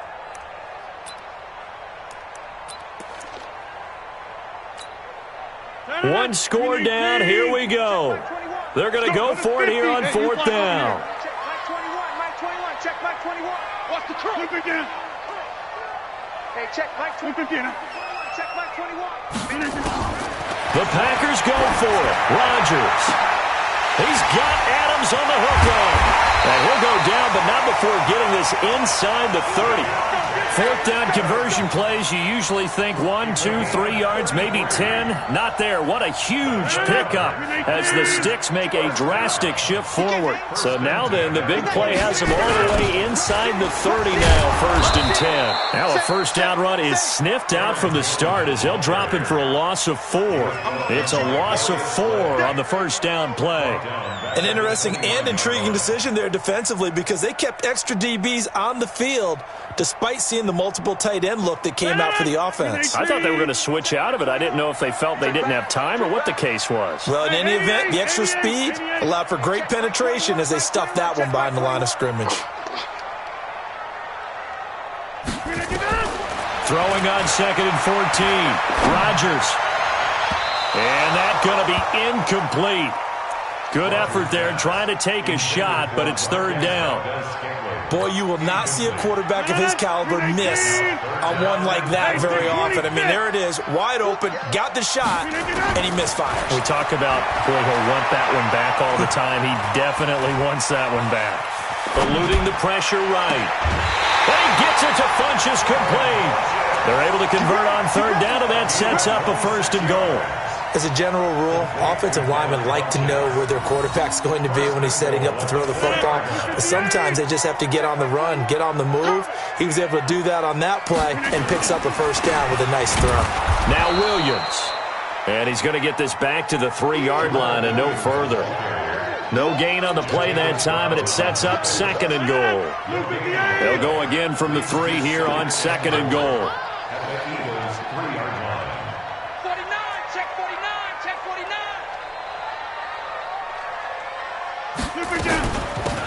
One score down, here we go. They're going to go for it here on 4th down. Check Mike 21. Watch the curl. Hey, check Mike 21. Check Mike 21. The Packers go for it. Rodgers. He's got Adams on the hook line. And he'll go down, but not before getting this inside the 30. Fourth down conversion plays, you usually think 1, 2, 3 yards, maybe 10. Not there. What a huge pickup as the Sticks make a drastic shift forward. So now then, the big play has them all the way inside the 30 now, 1st and 10. Now a first down run is sniffed out from the start as they'll drop it for a loss of 4. It's a loss of 4 on the first down play. An interesting and intriguing decision there defensively because they kept extra DBs on the field despite seeing the multiple tight end look that came out for the offense. I thought they were going to switch out of it. I didn't know if they felt they didn't have time or what the case was. Well, in any event, the extra speed allowed for great penetration as they stuffed that one behind the line of scrimmage. Throwing on 2nd and 14. Rodgers. And that's going to be incomplete. Good effort there trying to take a shot, but it's 3rd down. Boy, you will not see a quarterback of his caliber miss on one like that very often. I mean, there it is, wide open, got the shot, and he misfires. We talk about, boy, he'll want that one back all the time. He definitely wants that one back. Eluding the pressure right. And he gets it to Funchess complete. They're able to convert on 3rd down, and that sets up a 1st and goal. As a general rule, offensive linemen like to know where their quarterback's going to be when he's setting up to throw the football. But sometimes they just have to get on the run, get on the move. He was able to do that on that play and picks up a 1st down with a nice throw. Now Williams. And he's going to get this back to the 3-yard line and no further. No gain on the play that time, and it sets up 2nd and goal. They'll go again from the 3 here on 2nd and goal.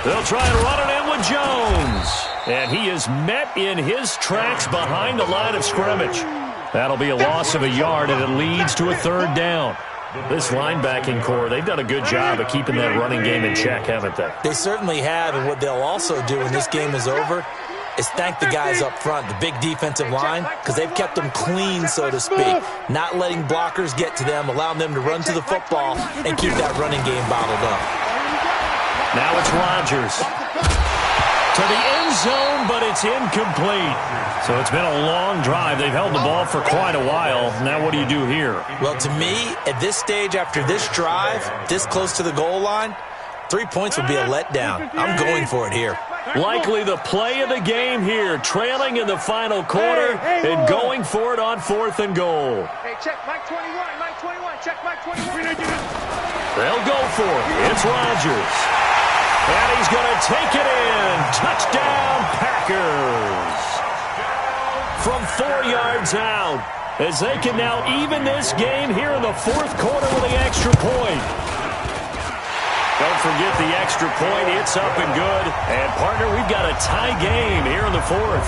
They'll try and run it in with Jones. And he is met in his tracks behind the line of scrimmage. That'll be a loss of a yard, and it leads to a 3rd down. This linebacking core, they've done a good job of keeping that running game in check, haven't they? They certainly have, and what they'll also do when this game is over is thank the guys up front, the big defensive line, because they've kept them clean, so to speak, not letting blockers get to them, allowing them to run to the football and keep that running game bottled up. Now it's Rodgers. To the end zone, but it's incomplete. So it's been a long drive. They've held the ball for quite a while. Now what do you do here? Well, to me, at this stage, after this drive, this close to the goal line, 3 points would be a letdown. I'm going for it here. Likely the play of the game here, trailing in the final quarter and going for it on 4th and goal. Hey, check Mike 21, Mike 21, check Mike 21. They'll go for it. It's Rodgers. And he's going to take it in. Touchdown, Packers. From 4 yards out, as they can now even this game here in the 4th quarter with the extra point. Don't forget the extra point. It's up and good. And, partner, we've got a tie game here in the 4th.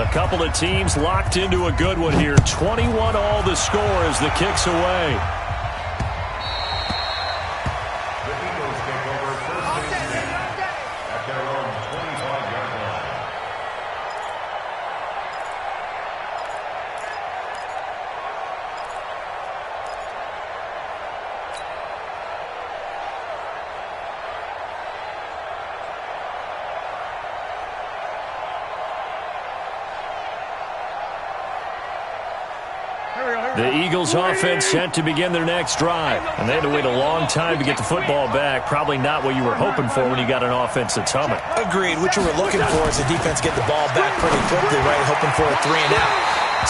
A couple of teams locked into a good one here. 21 all the score as the kick's away. The Eagles offense set to begin their next drive. And they had to wait a long time to get the football back. Probably not what you were hoping for when you got an offense that's humming. Agreed. What you were looking for is the defense get the ball back pretty quickly, right? Hoping for a 3 and out.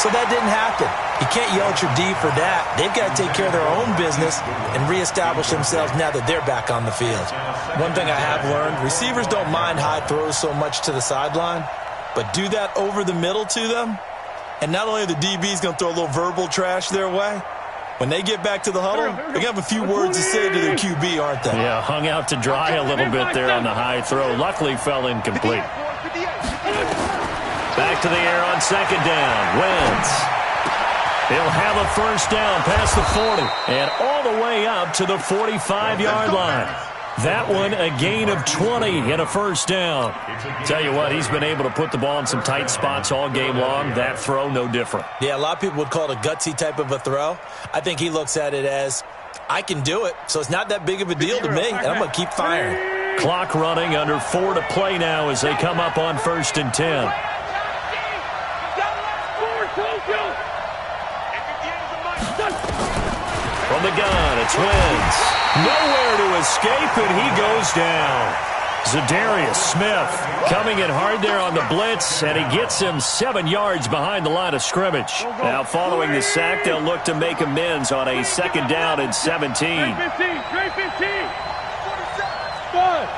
So that didn't happen. You can't yell at your D for that. They've got to take care of their own business and reestablish themselves now that they're back on the field. One thing I have learned, receivers don't mind high throws so much to the sideline, but do that over the middle to them, and not only are the DBs going to throw a little verbal trash their way, when they get back to the huddle, they're going to have a few words to say to their QB, aren't they? Yeah, hung out to dry a little bit there on the high throw. Luckily, fell incomplete. Back to the air on 2nd down. Wentz. He'll have a first down past the 40 and all the way up to the 45-yard line. That one a gain of 20 and a first down. Tell you what, he's been able to put the ball in some tight spots all game long. That throw, no different. Yeah, a lot of people would call it a gutsy type of a throw. I think he looks at it as, I can do it, so it's not that big of a deal to me, and I'm going to keep firing. Clock running, under 4 to play now as they come up on 1st and 10. From the gun, it's Wentz. Nowhere to escape, and he goes down. Zadarius Smith coming in hard there on the blitz, and he gets him 7 yards behind the line of scrimmage. Now, following the sack, they'll look to make amends on a 2nd down and 17. Straight 15. Straight 15. 5.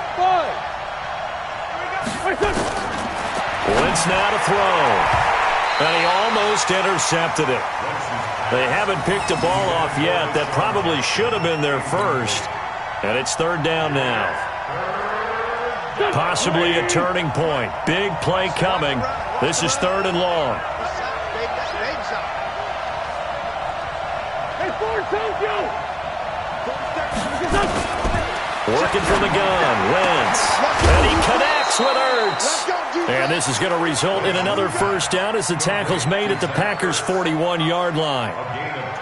Wentz now to throw. And he almost intercepted it. They haven't picked a ball off yet. That probably should have been their first. And it's 3rd down now. Possibly a turning point. Big play coming. This is 3rd and long. Working from the gun. Wentz. And he connects with Ertz. And this is going to result in another first down as the tackle's made at the Packers' 41-yard line.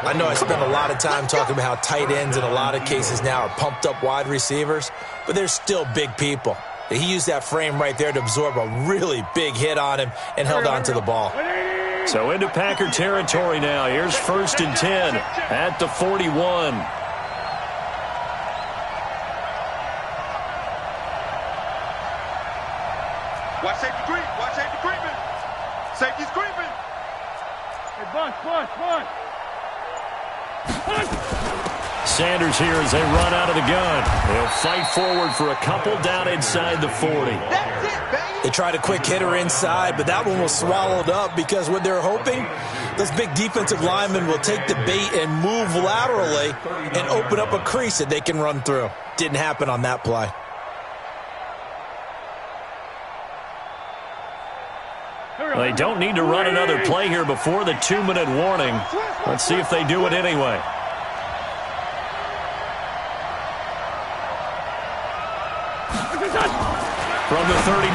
I know I spent a lot of time talking about how tight ends in a lot of cases now are pumped up wide receivers, but they're still big people. He used that frame right there to absorb a really big hit on him and held on to the ball. So into Packer territory now. Here's 1st and 10 at the 41. Watch safety creep. Watch safety creeping. Safety's creeping. Hey, bunch. Sanders here as they run out of the gun. They'll fight forward for a couple down inside the 40. That's it, baby. They tried a quick hitter inside, but that one was swallowed up because what they're hoping, those big defensive linemen will take the bait and move laterally and open up a crease that they can run through. Didn't happen on that play. They don't need to run another play here before the 2-minute warning. Let's see if they do it anyway. From the 39,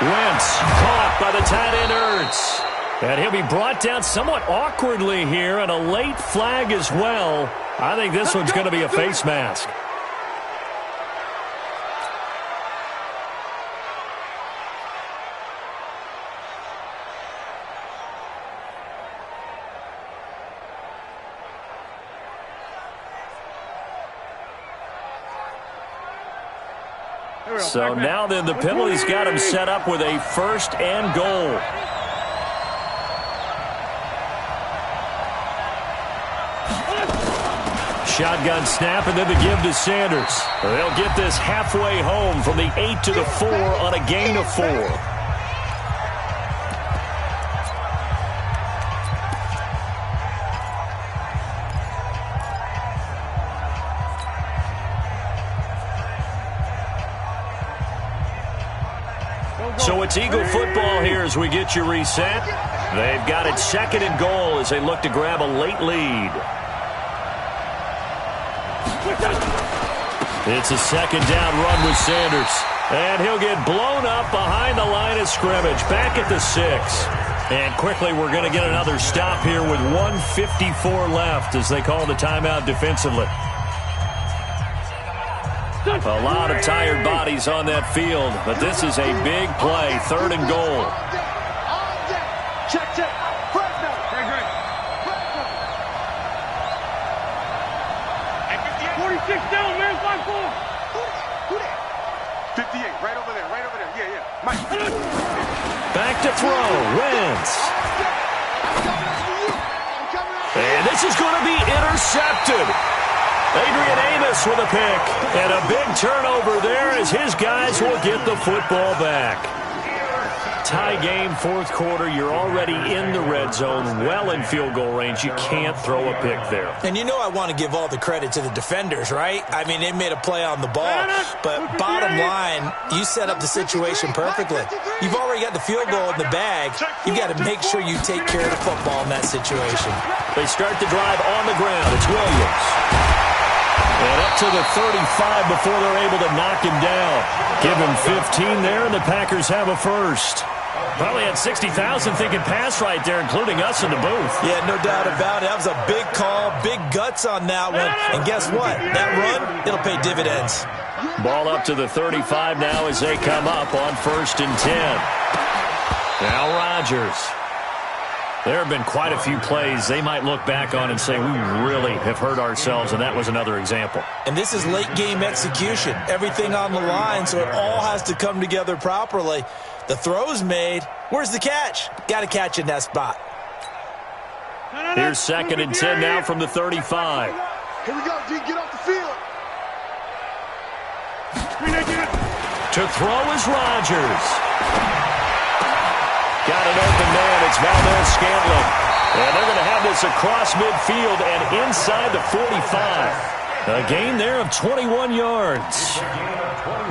Wentz caught by the tight end Ertz. And he'll be brought down somewhat awkwardly here, and a late flag as well. I think this one's going to be a face mask. So now then the penalty's got him set up with a 1st and goal. Shotgun snap and then the give to Sanders. They'll get this halfway home from the 8 to the 4 on a gain of 4. So it's Eagle football here as we get you reset. They've got it 2nd and goal as they look to grab a late lead. It's a 2nd down run with Sanders. And he'll get blown up behind the line of scrimmage. Back at the 6. And quickly we're going to get another stop here with 1:54 left as they call the timeout defensively. A lot of tired bodies on that field, but this is a big play, 3rd and goal. Check. Fresno. Great. 46 down, man. 5-4. 58, right over there. Yeah. Mike. Back to throw, Wentz. And this is going to be intercepted. Adrian Amos with a pick, and a big turnover there as his guys will get the football back. Tie game, 4th quarter. You're already in the red zone, well in field goal range. You can't throw a pick there. And you know I want to give all the credit to the defenders, right? I mean, they made a play on the ball. But bottom line, you set up the situation perfectly. You've already got the field goal in the bag. You've got to make sure you take care of the football in that situation. They start the drive on the ground. It's Williams. And up to the 35 before they're able to knock him down. Give him 15 there, and the Packers have a first. Probably had 60,000 thinking pass right there, including us in the booth. Yeah, no doubt about it. That was a big call, big guts on that one. And guess what? That run, it'll pay dividends. Ball up to the 35 now as they come up on 1st and 10. Now Rodgers. There have been quite a few plays they might look back on and say, we really have hurt ourselves, and that was another example. And this is late-game execution. Everything on the line, so it all has to come together properly. The throw's made. Where's the catch? Got to catch in that spot. Here's 2nd and 10 now from the 35. Here we go, D. Get off the field. To throw is Rodgers. Got an open man. It's Valdez-Scantling. And they're going to have this across midfield and inside the 45. A gain there of 21 yards.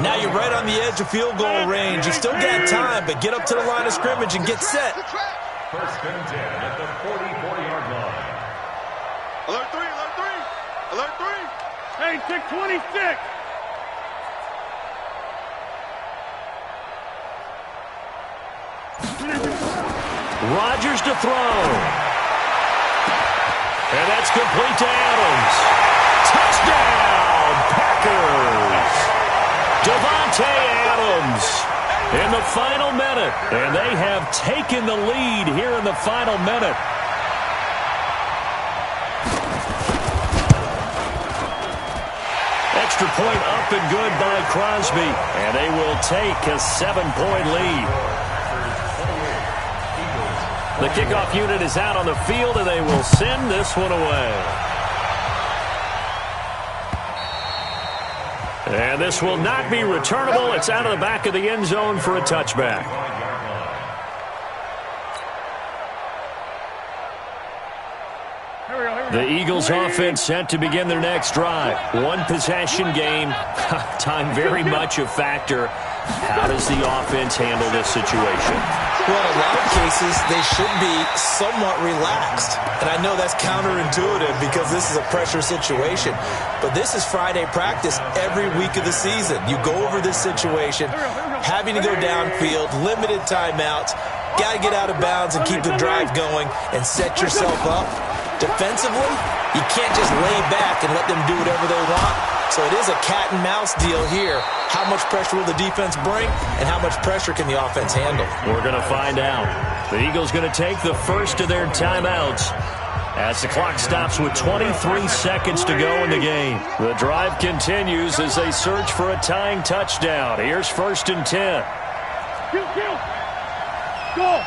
Now you're right on the edge of field goal range. You still got time, but get up to the line of scrimmage and get set. 1st and 10 at the 44-yard line. Alert 3, alert 3. Alert 3. Hey, 626. Rodgers to throw. And that's complete to Adams. Touchdown, Packers. Davante Adams in the final minute. And they have taken the lead here in the final minute. Extra point up and good by Crosby. And they will take a 7-point lead. The kickoff unit is out on the field, and they will send this one away. And this will not be returnable. It's out of the back of the end zone for a touchback. The Eagles offense set to begin their next drive. One possession game. Time very much a factor. How does the offense handle this situation? Well, in a lot of cases, they should be somewhat relaxed. And I know that's counterintuitive because this is a pressure situation. But this is Friday practice every week of the season. You go over this situation, having to go downfield, limited timeouts, got to get out of bounds and keep the drive going and set yourself up. Defensively, you can't just lay back and let them do whatever they want. So it is a cat and mouse deal here. How much pressure will the defense bring, and how much pressure can the offense handle? We're going to find out. The Eagles going to take the first of their timeouts as the clock stops with 23 seconds to go in the game. The drive continues as they search for a tying touchdown. Here's 1st and 10. Go.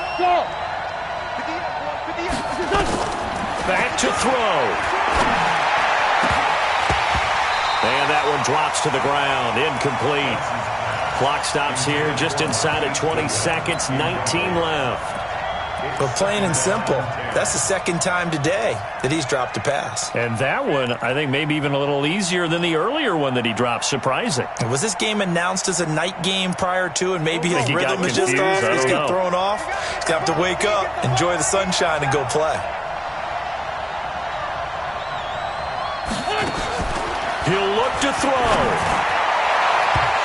Back to throw. And that one drops to the ground. Incomplete. Clock stops here just inside of 20 seconds. 19 left. But plain and simple, that's the second time today that he's dropped a pass. And that one, I think, maybe even a little easier than the earlier one that he dropped. Surprising. Was this game announced as a night game prior to, and maybe his he rhythm got is just confused. off? He's got I don't know. thrown off. He's going to have to wake up, enjoy the sunshine, and go play. He'll look to throw.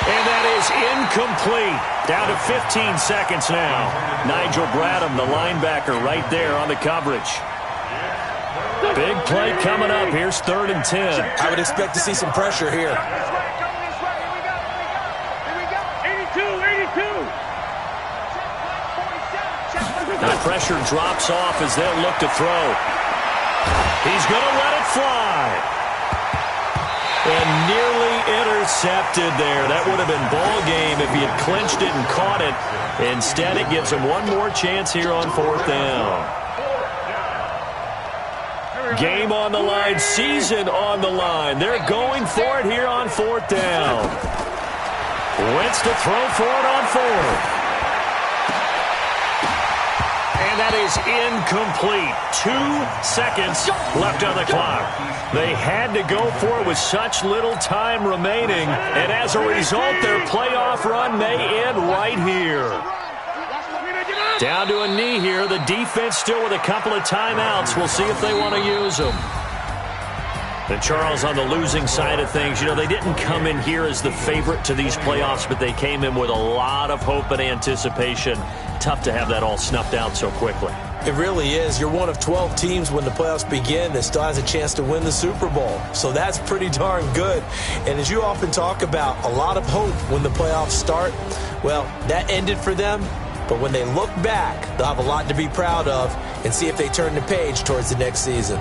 And that is incomplete. Down to 15 seconds now. Nigel Bradham, the linebacker, right there on the coverage. Big play coming up. Here's 3rd and 10. I would expect to see some pressure here. 82. The pressure drops off as they'll look to throw. He's going to let it fly. And nearly intercepted there. That would have been ball game if he had clinched it and caught it. Instead, it gives him one more chance here on 4th down. Game on the line, season on the line. They're going for it here on 4th down. Wentz to throw for it on 4th. And that is incomplete. 2 seconds left on the clock. They had to go for it with such little time remaining. And as a result, their playoff run may end right here. Down to a knee here. The defense still with a couple of timeouts. We'll see if they want to use them. And Charles, on the losing side of things, you know, they didn't come in here as the favorite to these playoffs, but they came in with a lot of hope and anticipation. Tough to have that all snuffed out so quickly. It really is. You're one of 12 teams when the playoffs begin that still has a chance to win the Super Bowl. So that's pretty darn good. And as you often talk about, a lot of hope when the playoffs start. Well, that ended for them. But when they look back, they'll have a lot to be proud of and see if they turn the page towards the next season.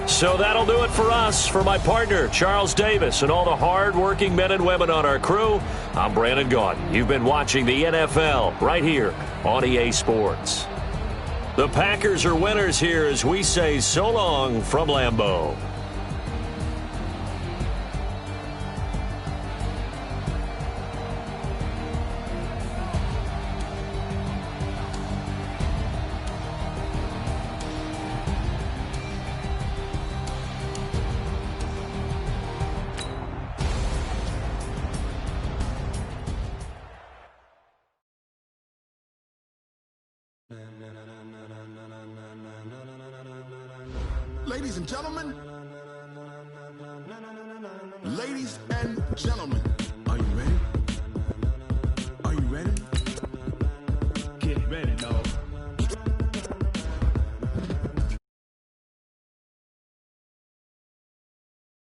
So that'll do it for us. For my partner, Charles Davis, and all the hard-working men and women on our crew, I'm Brandon Gaudin. You've been watching the NFL right here on EA Sports. The Packers are winners here as we say so long from Lambeau. Ladies and gentlemen, are you ready? Are you ready? Get ready, dog.